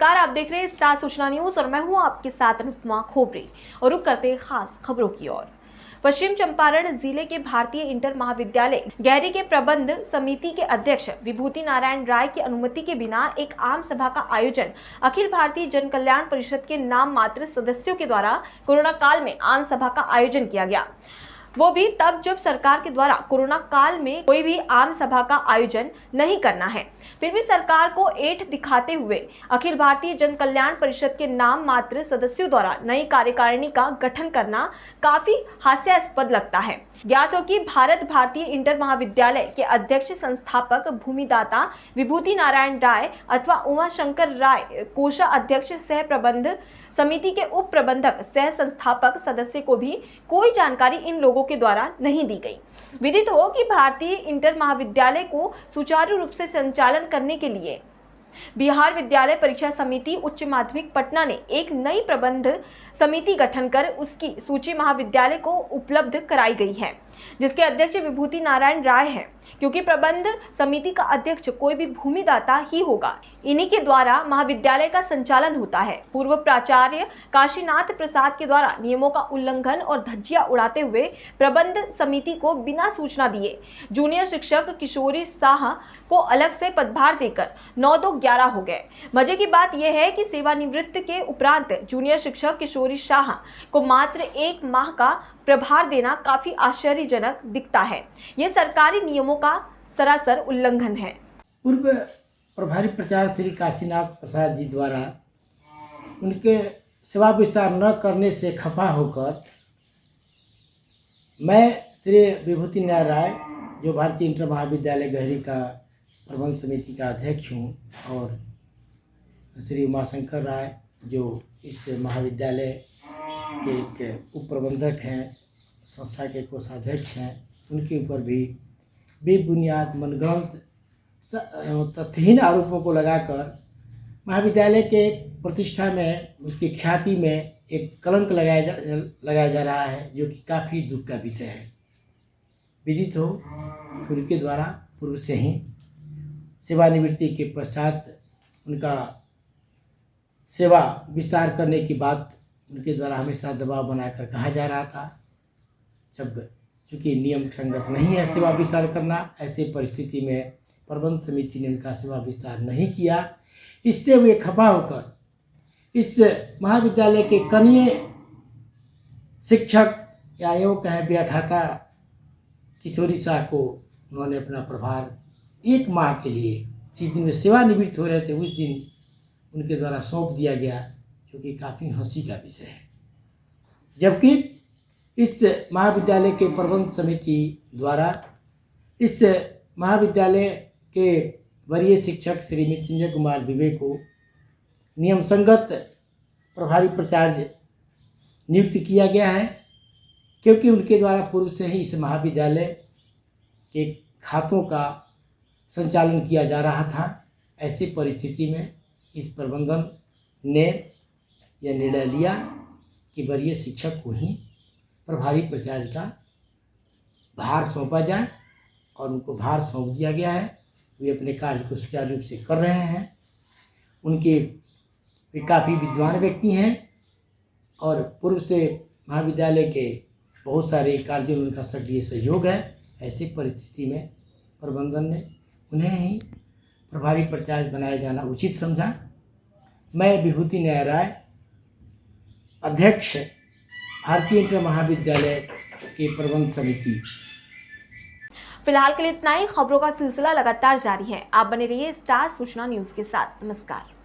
नमस्कार, आप देख रहे हैं स्टार सूचना न्यूज और मैं हूं आपके साथ अनुपमा खोपरे। और रुक करते हैं खास खबरों की ओर। पश्चिम चंपारण जिले के भारतीय इंटर महाविद्यालय गहरी के प्रबंध समिति के अध्यक्ष विभूति नारायण राय की अनुमति के बिना एक आम सभा का आयोजन अखिल भारतीय जन कल्याण परिषद के नाम मात्र सदस्यों के द्वारा कोरोना काल में आम सभा का आयोजन किया गया। वो भी तब जब सरकार के द्वारा कोरोना काल में कोई भी आम सभा का आयोजन नहीं करना है, फिर भी सरकार को ऐठ दिखाते हुए अखिल भारतीय जन कल्याण परिषद के नाम मात्र सदस्यों द्वारा नई कार्यकारिणी का गठन करना काफी हास्यास्पद लगता है। ज्ञात हो कि भारत भारतीय इंटर महाविद्यालय के अध्यक्ष संस्थापक भूमिदाता विभूति नारायण राय अथवा उमाशंकर राय, कोषाध्यक्ष सह प्रबंध समिति के उप प्रबंधक सह संस्थापक सदस्य को भी कोई जानकारी इन लोगों के द्वारा नहीं दी गई। विदित हो कि भारतीय इंटर महाविद्यालय को सुचारू रूप से संचालन करने के लिए बिहार विद्यालय परीक्षा समिति उच्च माध्यमिक पटना ने एक नई प्रबंध समिति गठन कर उसकी सूची महाविद्यालय को उपलब्ध कराई गई है, जिसके अध्यक्ष विभूति नारायण राय हैं। क्योंकि प्रबंध समिति का अध्यक्ष कोई भी भूमिदाता ही होगा, इन्हीं के द्वारा महाविद्यालय का संचालन होता है। पूर्व प्राचार्य काशीनाथ प्रसाद के द्वारा नियमों का उल्लंघन और धज्जियां उड़ाते हुए प्रबंध समिति को बिना सूचना दिए जूनियर शिक्षक किशोरी शाह को अलग से पदभार देकर 9-2-11 हो गए। मजे की बात यह है कि सेवानिवृत्त के उपरांत जूनियर शिक्षक किशोरी शाह को मात्र 1 माह का प्रभार देना काफी आश्चर्यजनक दिखता है। यह सरकारी नियमों का सरासर उल्लंघन है। पूर्व प्रभारी प्राचार्य श्री काशीनाथ प्रसाद जी द्वारा उनके सेवा विस्तार न करने से खफा होकर मैं श्री विभूति नारायण राय, जो भारतीय इंटर महाविद्यालय गहरी का प्रबंध समिति का अध्यक्ष हूँ, और श्री उमाशंकर राय, जो इस महाविद्यालय के एक उप प्रबंधक हैं, संस्था के कोषाध्यक्ष हैं, उनके ऊपर भी बेबुनियाद मनगढ़ंत तथ्यहीन आरोपों को लगाकर महाविद्यालय के प्रतिष्ठा में, उसकी ख्याति में एक कलंक लगाया जा रहा है, जो कि काफ़ी दुख का विषय है। विदित हो उनके द्वारा पूर्व से ही सेवानिवृत्ति के पश्चात उनका सेवा विस्तार करने की बात उनके द्वारा हमेशा दबाव बनाकर कहा जा रहा था। जब चूँकि नियम संगत नहीं है सेवा विस्तार करना, ऐसे परिस्थिति में प्रबंध समिति ने उनका सेवा विस्तार नहीं किया। इससे वे खफा होकर इस महाविद्यालय के कनीय शिक्षक या यूँ कहें व्याख्याता किशोरी शाह को उन्होंने अपना प्रभार 1 माह के लिए, जिस दिन वे सेवानिवृत्त हो रहे थे, उस दिन उनके द्वारा सौंप दिया गया, जो कि काफ़ी हंसी का विषय है। जबकि इस महाविद्यालय के प्रबंध समिति द्वारा इस महाविद्यालय के वरीय शिक्षक श्री मृत्युंजय कुमार दुबे को नियम संगत प्रभारी प्राचार्य नियुक्त किया गया है, क्योंकि उनके द्वारा पूर्व से ही इस महाविद्यालय के खातों का संचालन किया जा रहा था। ऐसी परिस्थिति में इस प्रबंधन ने यह निर्णय लिया कि वरीय शिक्षक को ही प्रभारी प्राचार्य का भार सौंपा जाए, और उनको भार सौंप दिया गया है। वे अपने कार्य को सुचारू रूप से कर रहे हैं। वे काफ़ी विद्वान व्यक्ति हैं और पूर्व से महाविद्यालय के बहुत सारे कार्यों में उनका सक्रिय सहयोग है। ऐसी परिस्थिति में प्रबंधन ने उन्हें ही प्रभारी प्राचार्य बनाया जाना उचित समझा। मैं विभूति नारायण राय, अध्यक्ष भारतीय इंटर महाविद्यालय के प्रबंध समिति। फिलहाल के लिए इतना ही। खबरों का सिलसिला लगातार जारी है। आप बने रहिए स्टार सूचना न्यूज के साथ। नमस्कार।